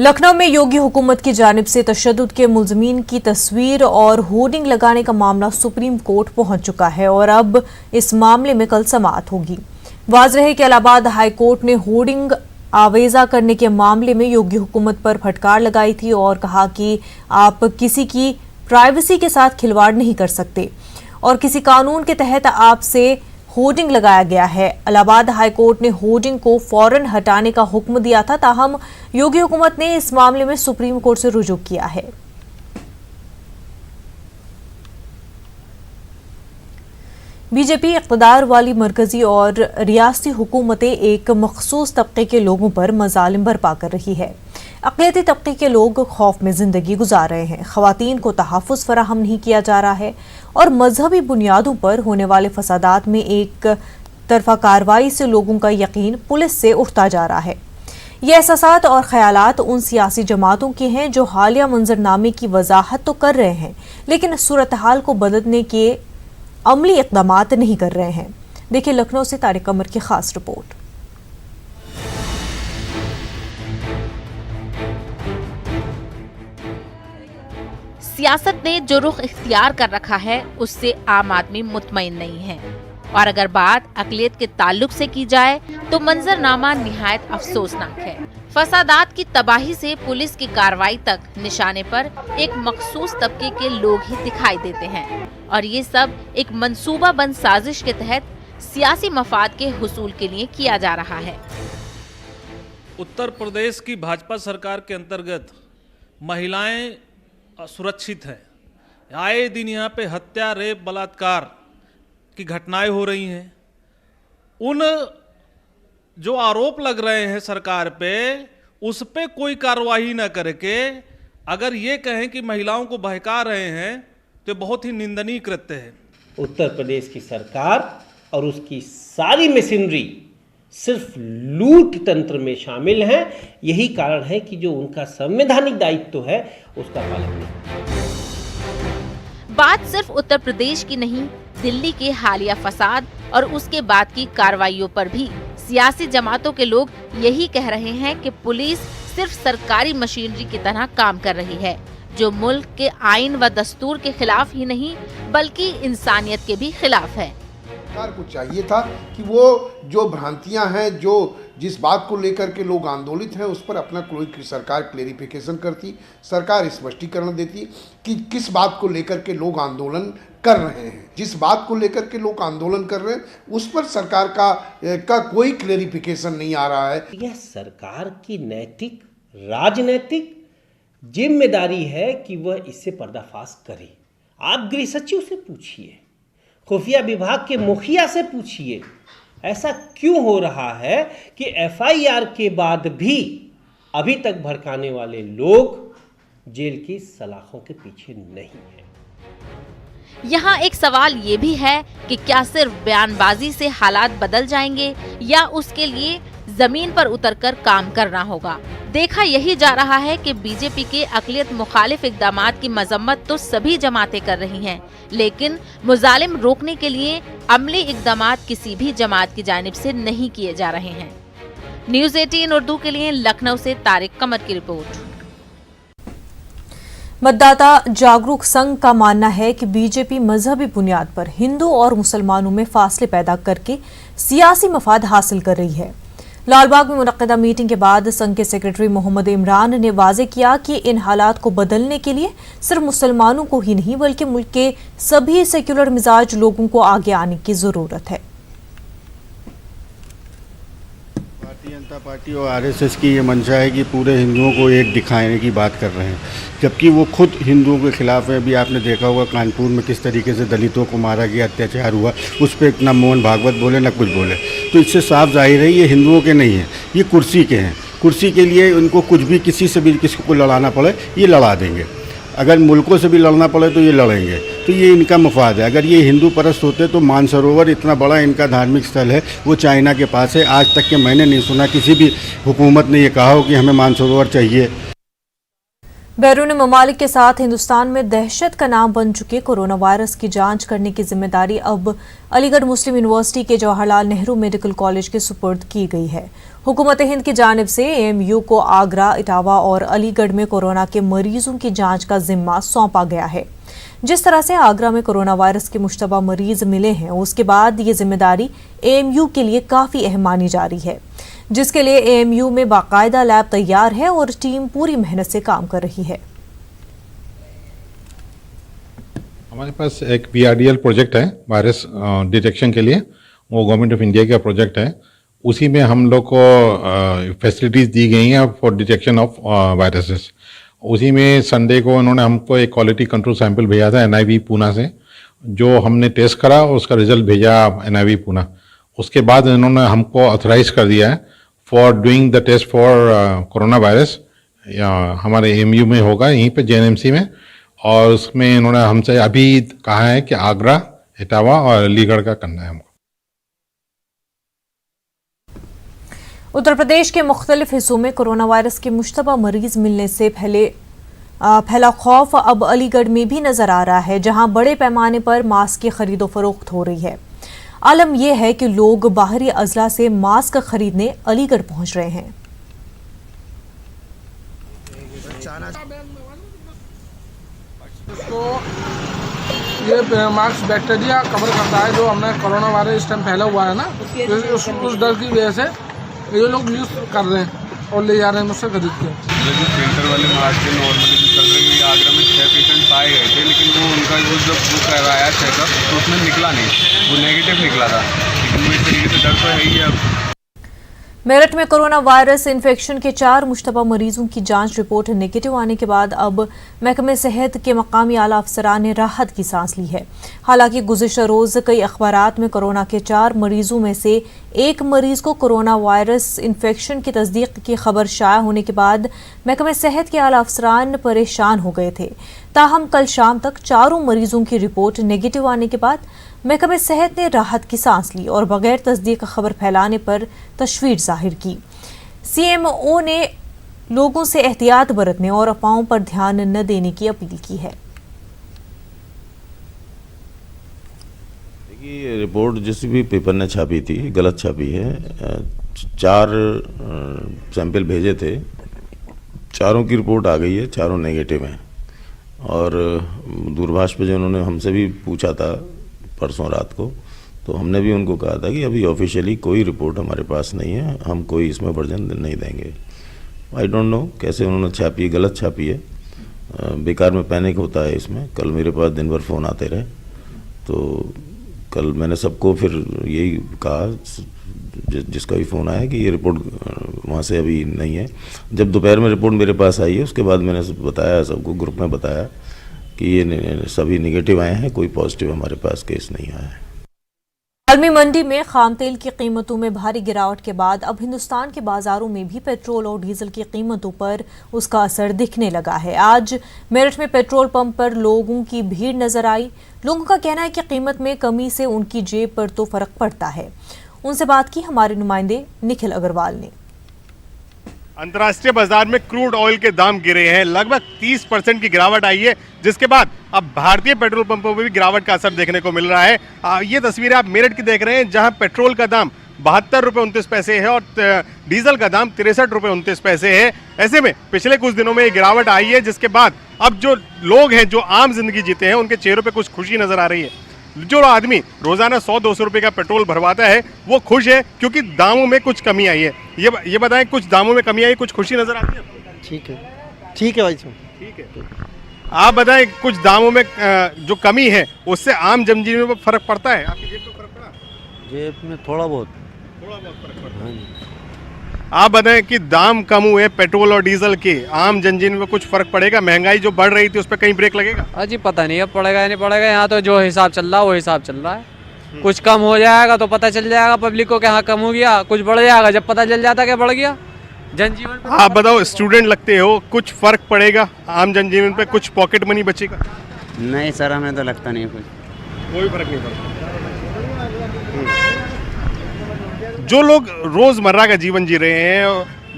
लखनऊ में योगी हुकूमत की जानिब से तशद्दुद के मुल्ज़मीन की तस्वीर और होर्डिंग लगाने का मामला सुप्रीम कोर्ट पहुंच चुका है और अब इस मामले में कल समाअत होगी। वाज़ेह है कि इलाहाबाद हाई कोर्ट ने होर्डिंग आवेजा करने के मामले में योगी हुकूमत पर फटकार लगाई थी और कहा कि आप किसी की प्राइवेसी के साथ खिलवाड़ नहीं कर सकते और किसी कानून के तहत आपसे होर्डिंग लगाया गया है। इलाहाबाद हाई कोर्ट ने होर्डिंग को फौरन हटाने का हुक्म दिया था, ताहम योगी हुकूमत ने इस मामले में सुप्रीम कोर्ट से रुजू किया है। बीजेपी इक़्तिदार वाली मरकजी और रियासती हुकूमतें एक मखसूस तबके के लोगों पर मज़ालिम बर्पा कर रही है। अक़लियती तबके के लोग खौफ में ज़िंदगी गुजार रहे हैं, ख़वातीन को तहफ़्फ़ुज़ फराहम नहीं किया जा रहा है और मजहबी बुनियादों पर होने वाले फसादात में एक तरफा कार्रवाई से लोगों का यकीन पुलिस से उठता जा रहा है। ये एहसासात और ख़यालात उन सियासी जमातों के हैं जो हालिया मंजरनामे की वजाहत तो कर रहे हैं लेकिन सूरत हाल को बदलने के अमली इक़दामात नहीं कर रहे हैं। देखिए लखनऊ से तारिक कमर की खास रिपोर्ट। सियासत ने जो रुख इख्तियार कर रखा है उससे आम आदमी मुतमईन नहीं है और अगर बात अक़लियत के ताल्लुक से की जाए तो मंजरनामा निहायत अफसोसनाक है। फसादात की तबाही से पुलिस की कार्रवाई तक निशाने पर एक मखसूस तबके के लोग ही दिखाई देते हैं और ये सब एक मंसूबा बंद साजिश के तहत सियासी मफाद के हुसूल के लिए किया जा रहा है। उत्तर प्रदेश की भाजपा सरकार के अंतर्गत महिलाएं सुरक्षित हैं। आए दिन यहाँ पे हत्या, रेप, बलात्कार की घटनाएं हो रही हैं। उन जो आरोप लग रहे हैं सरकार पे, उस पे कोई कार्रवाई न करके अगर ये कहें कि महिलाओं को बहका रहे हैं तो बहुत ही निंदनीय कृत्य है। उत्तर प्रदेश की सरकार और उसकी सारी मशीनरी सिर्फ लूट तंत्र में शामिल है। यही कारण है कि जो उनका संवैधानिक दायित्व है उसका पालन नहीं। बात सिर्फ उत्तर प्रदेश की नहीं, दिल्ली के हालिया फसाद और उसके बाद की कार्रवाइयों पर भी सियासी जमातों के लोग यही कह रहे हैं कि पुलिस सिर्फ सरकारी मशीनरी की तरह काम कर रही है, जो मुल्क के आइन व दस्तूर के खिलाफ ही नहीं बल्कि इंसानियत के भी खिलाफ है। सरकार को चाहिए था कि वो जो भ्रांतियां हैं, जो जिस बात को लेकर के लोग आंदोलित हैं, उस पर अपना कोई सरकार क्लेरिफिकेशन करती, सरकार स्पष्टीकरण देती कि किस बात को लेकर के लोग आंदोलन कर रहे हैं। जिस बात को लेकर के लोग आंदोलन कर रहे हैं उस पर सरकार का कोई क्लेरिफिकेशन नहीं आ रहा है। यह सरकार की नैतिक राजनैतिक जिम्मेदारी है कि वह इससे पर्दाफाश करे। आप गृह सचिव से पूछिए, खुफिया विभाग के मुखिया से पूछिए, ऐसा क्यों हो रहा है कि एफआईआर के बाद भी अभी तक भड़काने वाले लोग जेल की सलाखों के पीछे नहीं हैं। यहाँ एक सवाल ये भी है कि क्या सिर्फ बयानबाजी से हालात बदल जाएंगे या उसके लिए जमीन पर उतरकर काम करना होगा। देखा यही जा रहा है कि बीजेपी के अक़लियत मुखालिफ इक़दामात की मजम्मत तो सभी जमातें कर रही हैं, लेकिन मुजालिम रोकने के लिए अमली इक़दामात किसी भी जमात की जानिब से नहीं किए जा रहे हैं। न्यूज़ 18 उर्दू के लिए लखनऊ से तारिक कमर की रिपोर्ट। मतदाता जागरूक संघ का मानना है कि बीजेपी मजहबी बुनियाद पर हिंदू और मुसलमानों में फासले पैदा करके सियासी मफाद हासिल कर रही है। लालबाग में मुनक्किदा मीटिंग के बाद संघ के सेक्रेटरी मोहम्मद इमरान ने वाजे किया कि इन हालात को बदलने के लिए सिर्फ मुसलमानों को ही नहीं बल्कि मुल्क के सभी सेक्युलर मिजाज लोगों को आगे आने की जरूरत है। भारतीय जनता पार्टी और आरएसएस की ये मंशा है कि पूरे हिंदुओं को एक दिखाने की बात कर रहे हैं, जबकि वो खुद हिंदुओं के खिलाफ है। अभी आपने देखा होगा कानपुर में किस तरीके से दलितों को मारा गया, अत्याचार हुआ, उस पर ना मोहन भागवत बोले ना कुछ बोले। तो इससे साफ जाहिर है ये हिंदुओं के नहीं हैं, ये कुर्सी के हैं। कुर्सी के लिए उनको कुछ भी किसी से भी किसी को लड़ाना पड़े ये लड़ा देंगे, अगर मुल्कों से भी लड़ना पड़े तो ये लड़ेंगे। तो ये इनका मफाद है। अगर ये हिंदू परस्त होते तो मानसरोवर इतना बड़ा इनका धार्मिक स्थल है, वो चाइना के पास है। आज तक के मैंने नहीं सुना किसी भी हुकूमत ने ये कहा हो कि हमें मानसरोवर चाहिए। बैरून ममालिक के साथ हिंदुस्तान में दहशत का नाम बन चुके कोरोना वायरस की जांच करने की जिम्मेदारी अब अलीगढ़ मुस्लिम यूनिवर्सिटी के जवाहरलाल नेहरू मेडिकल कॉलेज के सुपुर्द की गई है। हुकूमत हिंद की जानिब से एएमयू को आगरा, इटावा और अलीगढ़ में कोरोना के मरीजों की जांच का जिम्मा सौंपा गया है। जिस तरह से आगरा में कोरोना वायरस के मुश्तबा मरीज मिले हैं, उसके बाद ये जिम्मेदारी एएमयू के लिए काफी अहम मानी जा रही है, जिसके लिए एएमयू में बाकायदा लैब तैयार है और टीम पूरी मेहनत से काम कर रही है। हमारे पास एक VRDL प्रोजेक्ट है वायरस डिटेक्शन के लिए, वो गवर्नमेंट ऑफ इंडिया का प्रोजेक्ट है। उसी में हम लोग को फैसिलिटीज़ दी गई हैं फॉर डिटेक्शन ऑफ वायरसेस। उसी में संडे को उन्होंने हमको एक क्वालिटी कंट्रोल सैंपल भेजा था NIV पूना से, जो हमने टेस्ट करा और उसका रिजल्ट भेजा NIV पूना। उसके बाद इन्होंने हमको ऑथराइज कर दिया है for doing the test for corona virus. हमारे AMU में होगा, यहीं पे JNMC में, और उसमें इन्होंने हमसे अभी कहा है कि आगरा, इटावा और अलीगढ़ का करना है हमको। उत्तर प्रदेश के मुख्तलिफ हिस्सों में कोरोना वायरस के मुश्तबा मरीज मिलने से फैला खौफ अब अलीगढ़ में भी नजर आ रहा है, जहां बड़े पैमाने पर मास्क की खरीदो फरोख्त हो रही है। आलम यह है कि लोग बाहरी अजला से मास्क खरीदने अलीगढ़ पहुंच रहे हैं। तो ये मास्क बैक्टीरिया कवर करता है, जो हमने कोरोना वायरस इस टाइम फैला हुआ है ना, उस डर की वजह से ये लोग यूज कर रहे हैं और ले जा रहे हैं मुझसे खरीद के। जो फिल्टर वाले मास्क नॉर्मली जो चल रहे हैं, आगरा में 6 पेशेंट पाए गए थे, लेकिन वो उनका जो जब वो करवाया चेकअप तो उसमें निकला नहीं, वो नेगेटिव निकला था। लेकिन वो इस तरीके से डर तो है ही अब। मेरठ में कोरोना वायरस इन्फेक्शन के 4 मुश्तबा मरीजों की जांच रिपोर्ट नेगेटिव आने के बाद अब महकमे सेहत के मकामी आला अफसरान ने राहत की सांस ली है। हालांकि गुज़िश्ता रोज़ कई अखबारात में कोरोना के 4 मरीजों में से एक मरीज को कोरोना वायरस इन्फेक्शन की तस्दीक की खबर शाया होने के बाद महकमे सेहत के आला अफसरान परेशान हो गए थे। ताहम कल शाम तक 4 मरीजों की रिपोर्ट नेगेटिव आने के बाद महकमे सेहत ने राहत की सांस ली और बगैर तस्दीक खबर फैलाने पर तशवीश जाहिर की। CMO ने लोगों से एहतियात बरतने और अफवाहों पर ध्यान न देने की अपील की है। देखिए, रिपोर्ट जिस भी पेपर ने छापी थी गलत छापी है। 4 सैंपल भेजे थे, चारों की रिपोर्ट आ गई है, चारों नेगेटिव हैं। और दूरभाष पे जो उन्होंने हमसे भी पूछा था परसों रात को, तो हमने भी उनको कहा था कि अभी ऑफिशियली कोई रिपोर्ट हमारे पास नहीं है, हम कोई इसमें वर्जन नहीं देंगे। आई डोंट नो कैसे उन्होंने छापी है, गलत छापी है। बेकार में पैनिक होता है इसमें। कल मेरे पास दिन भर फ़ोन आते रहे, तो कल मैंने सबको फिर यही कहा, जिसका भी फ़ोन आया, कि ये रिपोर्ट वहाँ से अभी नहीं है। जब दोपहर में रिपोर्ट मेरे पास आई है, उसके बाद मैंने बताया, सबको ग्रुप में बताया कि ये सभी निगेटिव आए हैं, कोई पॉजिटिव हमारे पास केस नहीं आया है। आलमी मंडी में खाम तेल की कीमतों में भारी गिरावट के बाद अब हिंदुस्तान के बाजारों में भी पेट्रोल और डीजल की कीमतों पर उसका असर दिखने लगा है। आज मेरठ में पेट्रोल पंप पर लोगों की भीड़ नजर आई। लोगों का कहना है कि कीमत में कमी से उनकी जेब पर तो फर्क पड़ता है। उनसे बात की हमारे नुमाइंदे निखिल अग्रवाल ने। अंतर्राष्ट्रीय बाजार में क्रूड ऑयल के दाम गिरे हैं, लगभग 30% की गिरावट आई है, जिसके बाद अब भारतीय पेट्रोल पंपों में भी गिरावट का असर देखने को मिल रहा है। ये तस्वीरें आप मेरठ की देख रहे हैं, जहां पेट्रोल का दाम 72 रुपये 29 पैसे है और डीजल का दाम 63 रुपये 29 पैसे है। ऐसे में पिछले कुछ दिनों में ये गिरावट आई है, जिसके बाद अब जो लोग हैं, जो आम जिंदगी जीते हैं, उनके चेहरों पर कुछ खुशी नजर आ रही है। जो आदमी रोजाना 100-200 रुपए का पेट्रोल भरवाता है, वो खुश है क्योंकि दामों में कुछ कमी आई है। ये बताएं, कुछ दामों में कमी आई, कुछ खुशी नजर आती है? ठीक है भाई साहब, ठीक है। आप बताएं, कुछ दामों में जो कमी है, उससे आम जनजीवन में फर्क पड़ता है? आपकी जेब में फर्क पड़ा? जेब में थोड़ा बहुत फर्क पड़ता है। आप बताएं कि दाम कम हुए पेट्रोल और डीजल के, आम जनजीवन में कुछ फर्क पड़ेगा? महंगाई जो बढ़ रही थी, उस पर कहीं ब्रेक लगेगा? अजी पता नहीं, अब पड़ेगा या नहीं पड़ेगा। यहाँ तो जो हिसाब चल रहा है वो हिसाब चल रहा है। कुछ कम हो जाएगा तो पता चल जाएगा पब्लिक को कि हाँ कम हो गया, कुछ बढ़ जाएगा जब पता चल जाता कि बढ़ गया जनजीवन। आप बताओ, स्टूडेंट लगते हो, कुछ फर्क पड़ेगा आम जनजीवन पे? कुछ पॉकेट मनी बचेगा? नहीं सर, हमें तो लगता नहीं कुछ, कोई फर्क नहीं पड़ता। जो लोग रोजमर्रा का जीवन जी रहे हैं,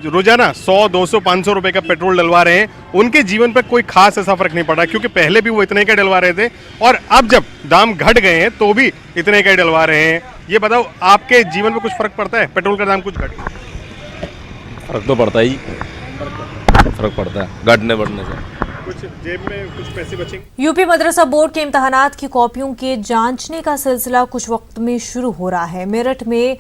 रोजाना 100, 200, 500 रुपए का पेट्रोल डलवा रहे हैं, उनके जीवन पर कोई खास ऐसा फर्क नहीं पड़ा, क्योंकि पहले भी वो इतने का डलवा रहे थे और अब जब दाम घट गए हैं तो भी इतने का डलवा रहे हैं। ये बताओ, आपके जीवन में कुछ फर्क पड़ता है? पेट्रोल का दाम कुछ घट गया? फर्क तो पड़ता ही, फर्क पड़ता है घटने बढ़ने से। कुछ जेब में कुछ पैसे बचेंगे? यूपी मदरसा बोर्ड के इम्तहानात की कॉपियों के जांचने का सिलसिला कुछ वक्त में शुरू हो रहा है। मेरठ में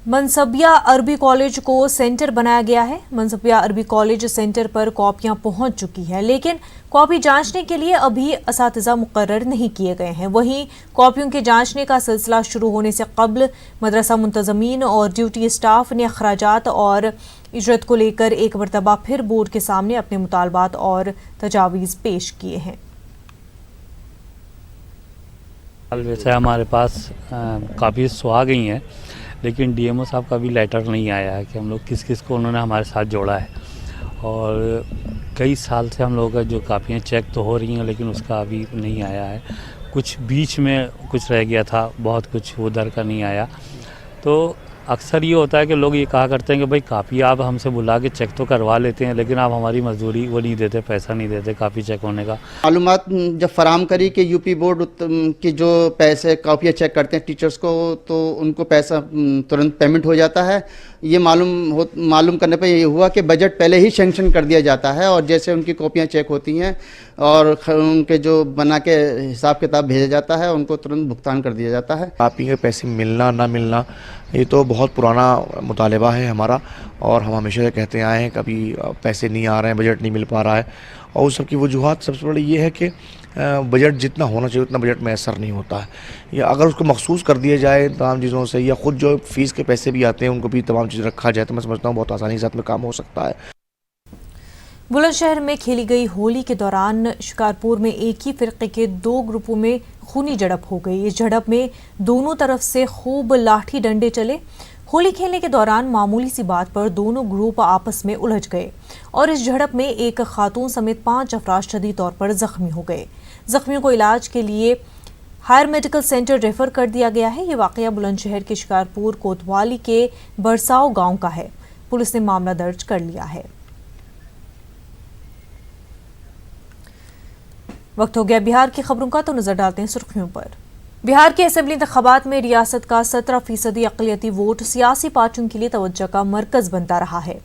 मनसबिया अरबी कॉलेज को सेंटर बनाया गया है। मनसबिया अरबी कॉलेज सेंटर पर कॉपियां पहुंच चुकी है, लेकिन कॉपी जांचने के लिए अभी असातिज़ा मुकर्रर नहीं किए गए हैं। वहीं कॉपियों के जांचने का सिलसिला शुरू होने से कब्ल मदरसा मुंतज़मीन और ड्यूटी स्टाफ ने अखराजात और इजरत को लेकर एक मरतबा फिर बोर्ड के सामने अपने मुतालबात और तजावीज़ पेश किए हैं। वैसे हमारे पास काफ़ी आ गई हैं, लेकिन डीएमओ साहब का भी लेटर नहीं आया है कि हम लोग किस किस को उन्होंने हमारे साथ जोड़ा है। और कई साल से हम लोगों का जो कापियाँ चेक तो हो रही हैं, लेकिन उसका अभी नहीं आया है। कुछ बीच में कुछ रह गया था, बहुत कुछ उधर का नहीं आया। तो अक्सर ये होता है कि लोग ये कहा करते हैं कि भाई कापी आप हमसे बुला के चेक तो करवा लेते हैं, लेकिन आप हमारी मजदूरी वो नहीं देते, पैसा नहीं देते कापी चेक होने का। मालूमात जब फराम करी कि यूपी बोर्ड की जो पैसे कापियाँ चेक करते हैं टीचर्स को, तो उनको पैसा तुरंत पेमेंट हो जाता है। ये मालूम करने पर ये हुआ कि बजट पहले ही सेंक्शन कर दिया जाता है और जैसे उनकी कॉपियाँ चेक होती हैं और उनके जो बना के हिसाब किताब भेजा जाता है, उनको तुरंत भुगतान कर दिया जाता है। कापी के पैसे मिलना ना मिलना ये तो बहुत पुराना मुतालबा है हमारा, और हम हमेशा से कहते आए हैं कभी पैसे नहीं आ रहे हैं, बजट नहीं मिल पा रहा है। और उस सब की वजूहत सबसे बड़ी ये है कि बजट जितना होना चाहिए उतना बजट में असर नहीं होता है, या अगर उसको मखसूस कर दिया जाए तमाम चीज़ों से, या ख़ुद जो फ़ीस के पैसे भी आते हैं उनको भी तमाम चीज़ रखा जाए, तो मैं समझता हूँ बहुत आसानी के साथ में काम हो सकता है। बुलंदशहर में खेली गई होली के दौरान शिकारपुर में एक ही फिरके के 2 ग्रुपों में खूनी झड़प हो गई। इस झड़प में दोनों तरफ से खूब लाठी डंडे चले। होली खेलने के दौरान मामूली सी बात पर दोनों ग्रुप आपस में उलझ गए और इस झड़प में एक खातून समेत 5 अफराद शदीद तौर पर जख्मी हो गए। जख्मियों को इलाज के लिए हायर मेडिकल सेंटर रेफर कर दिया गया है। ये वाकया बुलंदशहर के शिकारपुर कोतवाली के बरसाव गांव का है। पुलिस ने मामला दर्ज कर लिया है। वक्त हो गया बिहार की खबरों का, तो नजर डालते हैं सुर्खियों पर। बिहार के असेंबली इंतखाबात में रियासत का 17% अक़लियती वोट सियासी पार्टियों के लिए तवज्जो का मरकज बनता रहा है।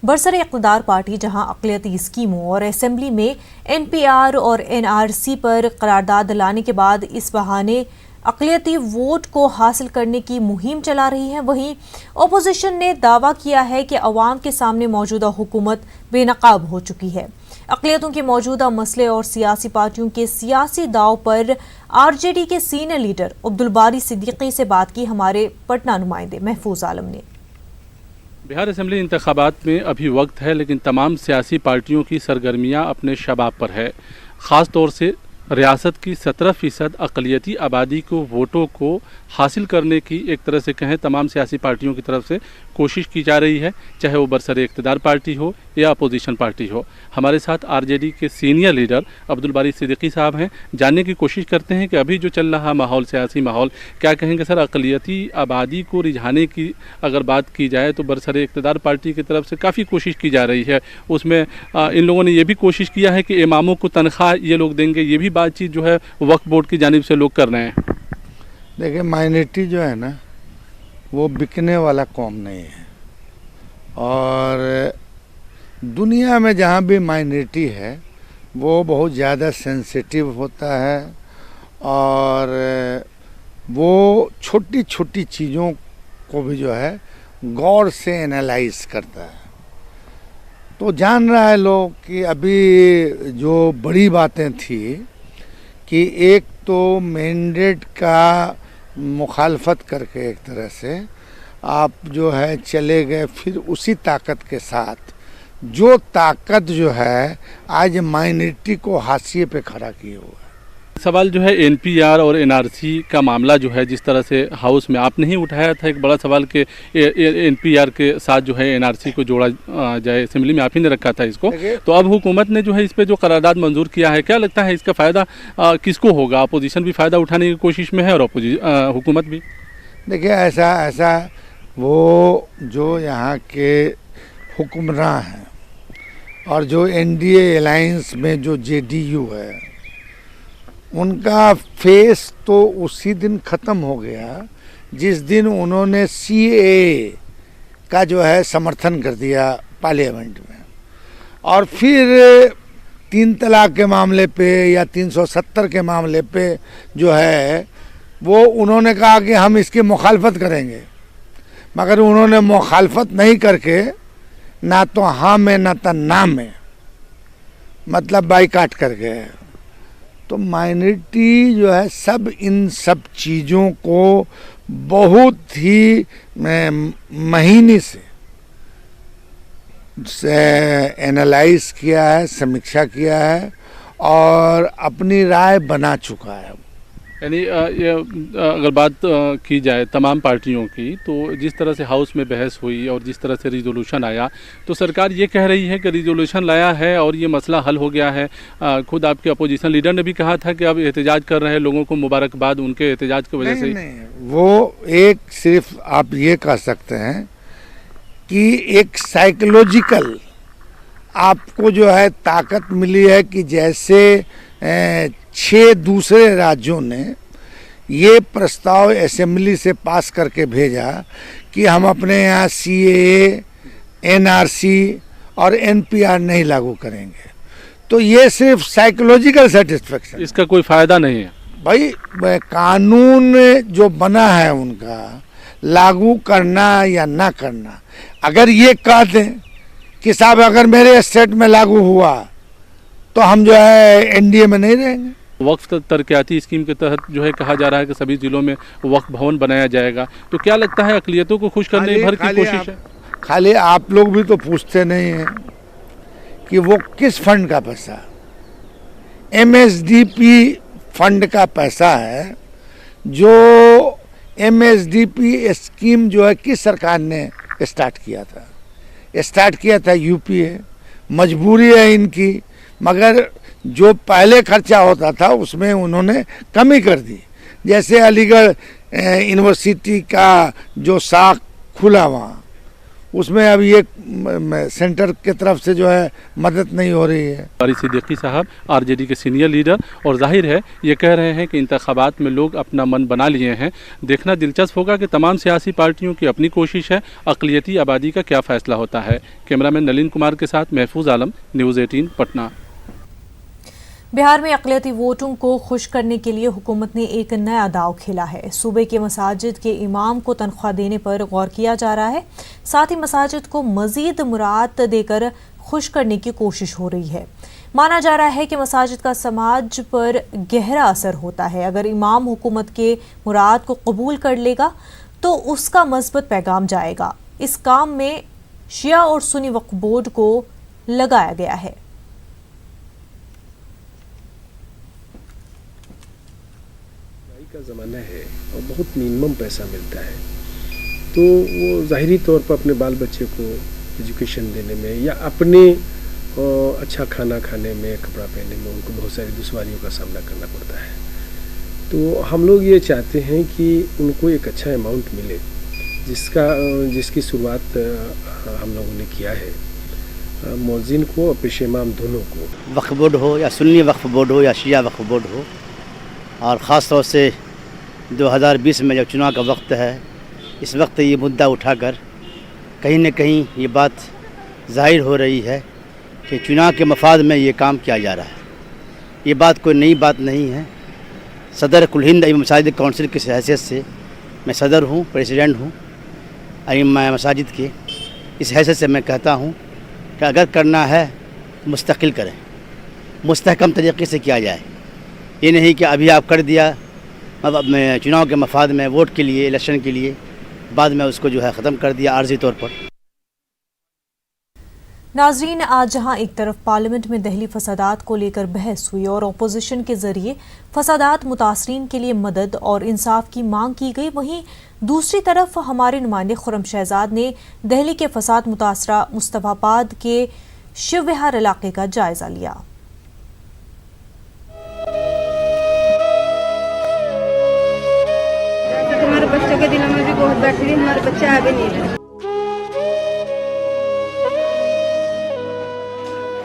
बरसर इक़्तिदार पार्टी जहां अक़लियती स्कीमों और असेंबली में NPR और NRC पर करारदाद लाने के बाद इस बहाने अक़लियती वोट को हासिल करने की मुहिम चला रही है, वहीं ओपोजिशन ने दावा किया है कि अवाम के सामने मौजूदा हुकूमत बेनकाब हो चुकी है। अक़लियतों के मौजूदा मसले और सियासी पार्टियों के सियासी दाव पर RJD के सीनियर लीडर अब्दुल बारी सिद्दीकी से बात की हमारे पटना नुमाइंदे महफूज आलम ने। बिहार असेंबली इंतखाबात में अभी वक्त है, लेकिन तमाम सियासी पार्टियों की सरगर्मियां अपने शबाब पर है। ख़ास तौर से रियासत की 17% अक़लियती आबादी को वोटों को हासिल करने की एक तरह से कहें तमाम सियासी पार्टियों की तरफ से कोशिश की जा रही है, चाहे वो बरसर इक़्तिदार पार्टी हो या अपोजिशन पार्टी हो। हमारे साथ RJD के सीनियर लीडर अब्दुल बारी सिद्दीकी साहब हैं। जानने की कोशिश करते हैं कि अभी जो चल रहा माहौल, सियासी माहौल, क्या कहेंगे सर? अक़लियती आबादी को रिझाने की अगर बात की जाए तो बरसर इक़्तिदार पार्टी की तरफ से काफ़ी कोशिश की जा रही है। उसमें इन लोगों ने ये भी कोशिश किया है कि इमामों को तनख्वाह ये लोग देंगे, ये भी बातचीत जो है वक्फ बोर्ड की जानिब से लोग कर रहे हैं। देखिए, माइनॉरिटी जो है ना वो बिकने वाला कौम नहीं है, और दुनिया में जहाँ भी माइनॉरिटी है वो बहुत ज़्यादा सेंसिटिव होता है और वो छोटी छोटी चीज़ों को भी जो है गौर से एनालाइज करता है। तो जान रहा है लोग कि अभी जो बड़ी बातें थी कि एक तो मैंडेट का मुखालफत करके एक तरह से आप जो है चले गए, फिर उसी ताकत के साथ जो ताकत जो है आज माइनॉरिटी को हाशिए पे खड़ा किए हुआ है। सवाल जो है NPR और NRC का मामला जो है, जिस तरह से हाउस में आपने ही उठाया था एक बड़ा सवाल कि NPR के साथ जो है NRC को जोड़ा जाए, असेंबली में आप ही ने रखा था इसको, तो अब हुकूमत ने जो है इस पे जो करारदाद मंजूर किया है, क्या लगता है इसका फ़ायदा किसको होगा? अपोजिशन भी फ़ायदा उठाने की कोशिश में है और हुकूमत भी। देखिए, ऐसा वो जो यहाँ के हुक्मरान हैं और जो एनडीए अलायंस में जो जेडीयू है, उनका फेस तो उसी दिन ख़त्म हो गया जिस दिन उन्होंने सीएए का जो है समर्थन कर दिया पार्लियामेंट में। और फिर 3 तलाक के मामले पे या 370 के मामले पे जो है वो उन्होंने कहा कि हम इसकी मुखालफत करेंगे, मगर उन्होंने मुखालफत नहीं करके ना तो हाँ में ना तो ना में मतलब बाइकाट कर गए। तो माइनॉरिटी जो है सब इन सब चीज़ों को बहुत ही महीने से एनालाइज किया है, समीक्षा किया है और अपनी राय बना चुका है। यानी अगर बात की जाए तमाम पार्टियों की, तो जिस तरह से हाउस में बहस हुई और जिस तरह से रिजोल्यूशन आया, तो सरकार ये कह रही है कि रिजोल्यूशन लाया है और ये मसला हल हो गया है। खुद आपके अपोजिशन लीडर ने भी कहा था कि अब एहतजाज कर रहे हैं लोगों को मुबारकबाद उनके एहतजाज की वजह से। नहीं, वो एक सिर्फ आप ये कह सकते हैं कि एक साइकोलॉजिकल आपको जो है ताकत मिली है कि जैसे 6 दूसरे राज्यों ने ये प्रस्ताव असेंबली से पास करके भेजा कि हम अपने यहाँ सीएए, एनआरसी और एनपीआर नहीं लागू करेंगे, तो ये सिर्फ साइकोलॉजिकल सेटिस्फेक्शन, इसका कोई फायदा नहीं है। भाई कानून जो बना है उनका लागू करना या ना करना, अगर ये कह दें कि साहब अगर मेरे स्टेट में लागू हुआ तो हम जो है एनडीए में नहीं रहेंगे। वक्फ तरक्याती स्कीम के तहत जो है कहा जा रहा है कि सभी जिलों में वक्फ भवन बनाया जाएगा, तो क्या लगता है अक़लियतों को खुश करने भर की कोशिश है? खाली आप लोग भी तो पूछते नहीं हैं कि वो किस फंड का पैसा, एमएसडीपी फंड का पैसा है। जो एमएसडीपी स्कीम जो है किस सरकार ने स्टार्ट किया था यूपीए, मजबूरी है इनकी, मगर जो पहले खर्चा होता था उसमें उन्होंने कमी कर दी। जैसे अलीगढ़ यूनिवर्सिटी का जो शाख खुला वहाँ, उसमें अब ये सेंटर की तरफ से जो है मदद नहीं हो रही है। क़ारी सिद्दीकी साहब आरजेडी के सीनियर लीडर, और जाहिर है ये कह रहे हैं कि इंतखाबात में लोग अपना मन बना लिए हैं। देखना दिलचस्प होगा कि तमाम सियासी पार्टियों की अपनी कोशिश है, अक़लियती आबादी का क्या फ़ैसला होता है। कैमरामैन नलिन कुमार के साथ महफूज आलम, न्यूज़ 18 पटना। बिहार में अक़लियती वोटों को खुश करने के लिए हुकूमत ने एक नया दांव खेला है। सूबे के मसाजिद के इमाम को तनख्वाह देने पर गौर किया जा रहा है, साथ ही मसाजिद को मजीद मुराद देकर खुश करने की कोशिश हो रही है। माना जा रहा है कि मसाजिद का समाज पर गहरा असर होता है। अगर इमाम हुकूमत के मुराद को कबूल कर लेगा तो उसका मज़बूत पैगाम जाएगा। इस काम में शिया और सुन्नी वक्फ बोर्ड को लगाया गया है। का ज़माना है और बहुत मिनिमम पैसा मिलता है, तो वो ज़ाहिरी तौर पर अपने बाल बच्चे को एजुकेशन देने में या अपने अच्छा खाना खाने में, कपड़ा पहनने में उनको बहुत सारी दुश्वारियों का सामना करना पड़ता है। तो हम लोग ये चाहते हैं कि उनको एक अच्छा अमाउंट मिले, जिसकी शुरुआत हम लोगों ने किया है, मौज़िन को और पेश इमाम दोनों को। वक्फ बोर्ड हो या सुन्नी वक्फ बोर्ड हो या शिया वक्फ बोर्ड हो, और ख़ास तौर से 2020 में जब चुनाव का वक्त है, इस वक्त ये मुद्दा उठाकर कहीं न कहीं ये बात ज़ाहिर हो रही है कि चुनाव के मफाद में ये काम किया जा रहा है। ये बात कोई नई बात नहीं है। सदर कुल हिंद इमाम मसाजिद काउंसिल की हैसियत से मैं सदर हूँ, प्रेसिडेंट हूँ इमाम मसाजिद के। इस हैसियत से मैं कहता हूँ कि अगर करना है मुस्तकिल करें, मुस्तहकम तरीक़े से किया जाए। ये नहीं कि अभी आप कर दिया चुनाव के मफाद में, वोट के लिए, इलेक्शन के लिए, बाद में उसको जो है ख़त्म कर दिया आर्जी तौर पर। नाजरीन, आज जहां एक तरफ पार्लियामेंट में दहली फसादात को लेकर बहस हुई और अपोजिशन के जरिए फसादात मुतासरीन के लिए मदद और इंसाफ की मांग की गई, वहीं दूसरी तरफ हमारे नुमाइंदे खुर्रम शहजाद ने दहली के फसाद मुतासरा मुस्तफाबाद के शिव विहार इलाके का जायजा लिया। हमारे बच्चों के दिनों में भी बहुत बैठ रही, हमारे बच्चे आगे नहीं रहे।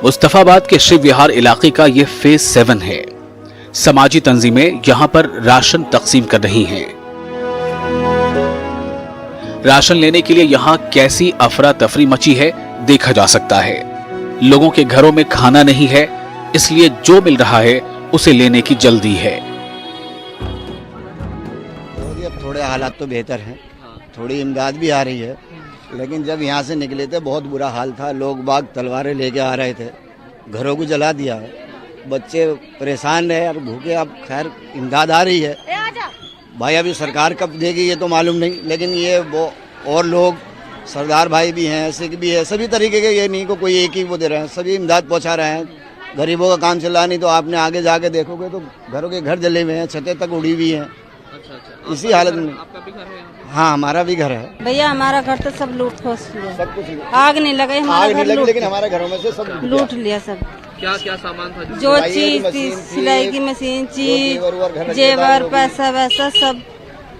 मुस्तफाबाद के शिव विहार इलाके का ये फेज 7 है। समाजी तंजीमें यहाँ पर राशन तकसीम कर रही हैं। राशन लेने के लिए यहाँ कैसी अफरा तफरी मची है देखा जा सकता है। लोगों के घरों में खाना नहीं है, इसलिए जो मिल रहा है उसे लेने की जल्दी है। अब थोड़े हालात तो बेहतर हैं, थोड़ी इमदाद भी आ रही है, लेकिन जब यहाँ से निकले थे बहुत बुरा हाल था। लोग बाग तलवारें लेके आ रहे थे, घरों को जला दिया है, बच्चे परेशान रहे और भूखे। अब खैर इमदाद आ रही है भाई, अभी सरकार कब देगी ये तो मालूम नहीं, लेकिन ये वो और लोग सरदार भाई भी हैं, ऐसे भी है, सभी तरीके के, ये नहीं को कोई एक ही वो दे रहे हैं, सभी इमदाद पहुंचा रहे हैं। गरीबों का काम चला नहीं तो आपने आगे जाके देखोगे तो घरों के घर जले हुए हैं, छतें तक उड़ी हुई हैं। इसी हालत में आपका भी घर है यहाँ पे? हाँ हमारा भी घर है भैया, हमारा घर तो सब लूट खोस लिया, सब कुछ आग नहीं लगे, हमारा घर लूट, लेकिन हमारे घरों में से सब लूट लिया सब। क्या क्या सामान था? जो चीज थी, सिलाई की मशीन, चीज, जेवर, पैसा वैसा सब।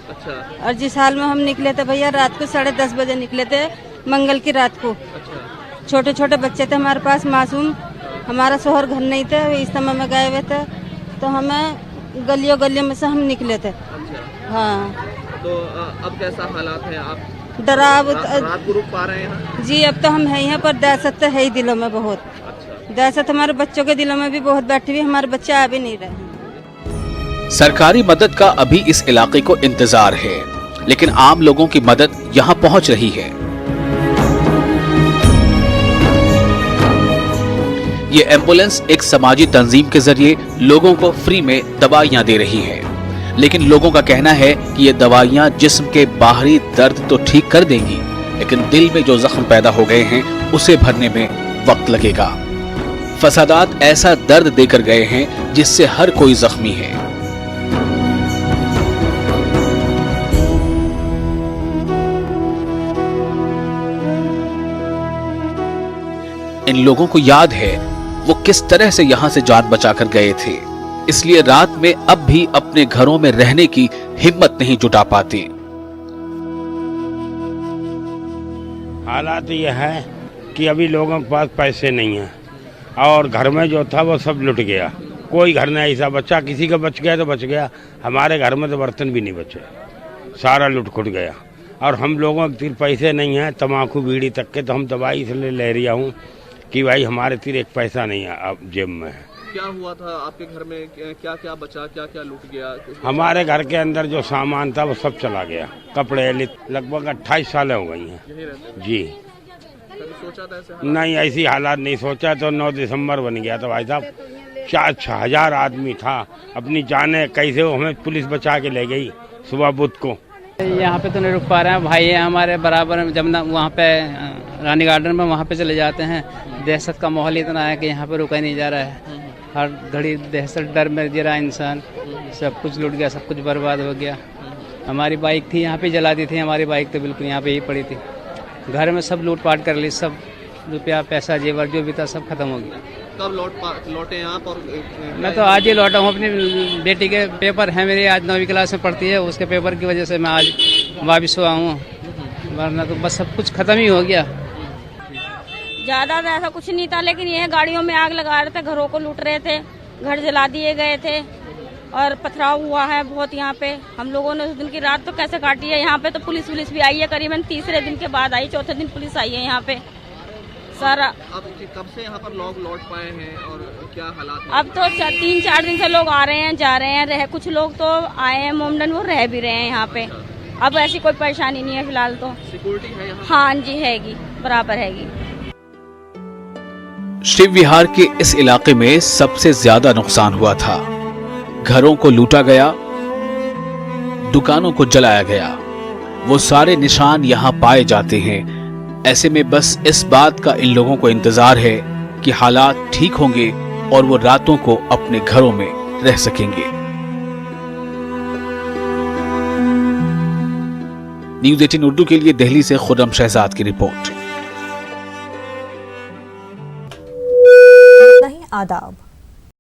अच्छा। और जिस हाल में हम निकले थे भैया, रात को 10:30 बजे निकले थे, मंगल की रात को। अच्छा। छोटे छोटे बच्चे थे हमारे पास, मासूम। हमारा शोहर घर नहीं थे, इस समय में गए हुए थे, तो हमें गलियों गलियों में से हम निकले थे। हाँ। तो अब कैसा हालात है? आप डराव रात को रुक पा रहे हैं? जी अब तो हम है यहाँ पर, दहशत तो है ही दिलों में बहुत। दहशत हमारे बच्चों के दिलों में भी बहुत बैठी हुई, हमारे बच्चे आ भी नहीं रहे। सरकारी मदद का अभी इस इलाके को इंतजार है, लेकिन आम लोगों की मदद यहाँ पहुँच रही है। ये एम्बुलेंस एक समाजी तंजीम के जरिए लोगों को फ्री में दवाइयाँ दे रही है, लेकिन लोगों का कहना है कि ये दवाइयाँ जिस्म के बाहरी दर्द तो ठीक कर देंगी, लेकिन दिल में जो जख्म पैदा हो गए हैं उसे भरने में वक्त लगेगा। फसादात ऐसा दर्द देकर गए हैं जिससे हर कोई जख्मी है। इन लोगों को याद है वो किस तरह से यहाँ से जान बचाकर गए थे, इसलिए रात में अब भी अपने घरों में रहने की हिम्मत नहीं जुटा पाते। हालात ये है कि अभी लोगों के पास पैसे नहीं हैं और घर में जो था वो सब लुट गया। कोई घर नहीं ऐसा बच्चा, किसी का बच गया तो बच गया, हमारे घर में तो बर्तन भी नहीं बचे, सारा लुट खुट गया। और हम लोगों के तीर पैसे नहीं हैं, तम्बाकू बीड़ी तक के, तो हम दवाई इसलिए ले रहा हूँ कि भाई हमारे तीर एक पैसा नहीं है अब जेब में। क्या हुआ था आपके घर में? क्या क्या बचा, क्या क्या लूट गया? हमारे घर के अंदर जो सामान था वो सब चला गया, कपड़े लगभग 28 साल हो गई हैं जी। सोचा था ऐसे? नहीं ऐसी हालात नहीं सोचा, तो 9 दिसंबर बन गया था भाई साहब। 4-6 आदमी था, अपनी जाने कैसे वो हमें पुलिस बचा के ले गई सुबह बुध को। यहाँ पे तो नहीं रुक पा रहे हैं, भाई है हमारे बराबर में, जब ना वहाँ पे रानी गार्डन में वहाँ पे चले जाते हैं। दहशत का माहौल इतना है कि यहाँ पे रुका ही नहीं जा रहा है, हर घड़ी दहशत डर में जी रहा है इंसान। सब कुछ लूट गया, सब कुछ बर्बाद हो गया। हमारी बाइक थी यहाँ पे जला दी थी, हमारी बाइक तो बिल्कुल यहाँ पे ही पड़ी थी। घर में सब लूटपाट कर ली, सब रुपया पैसा जेवर जो भी था सब खत्म हो गया। कब लौटे आप? और मैं तो आज ही लौटा हूँ, अपनी बेटी के पेपर है मेरी, आज 9वीं क्लास में पढ़ती है, उसके पेपर की वजह से मैं आज वापस हुआ हूँ, वरना तो बस सब कुछ खत्म ही हो गया। ज्यादा ऐसा कुछ नहीं था, लेकिन ये गाड़ियों में आग लगा रहे थे, घरों को लूट रहे थे, घर जला दिए गए थे और पथराव हुआ है बहुत यहाँ पे। हम लोगों ने उस दिन की रात तो कैसे काटी है। यहाँ पे तो पुलिस भी आई है, करीबन तीसरे दिन के बाद आई, चौथे दिन पुलिस आई है यहाँ पे सारा। अब कब से यहाँ पर लोग लौट पाए हैं और क्या हालात हैं? अब तो 3-4 दिन से लोग आ रहे हैं, जा रहे हैं, रहे कुछ लोग तो आए हैं मोमडन, वो रह भी रहे हैं यहाँ पे। अब ऐसी कोई परेशानी नहीं है फिलहाल तो। सिक्योरिटी है यहाँ? हाँ जी हैगी, बराबर हैगी। शिव विहार के इस इलाके में सबसे ज्यादा नुकसान हुआ था। घरों को लूटा गया, दुकानों को जलाया गया। वो सारे निशान यहाँ पाए जाते हैं। ऐसे में बस इस बात का इन लोगों को इंतजार है कि हालात ठीक होंगे और वो रातों को अपने घरों में रह सकेंगे। न्यूज़ 18 उर्दू के लिए दिल्ली से खुर्रम शहजाद की रिपोर्ट। आदाब।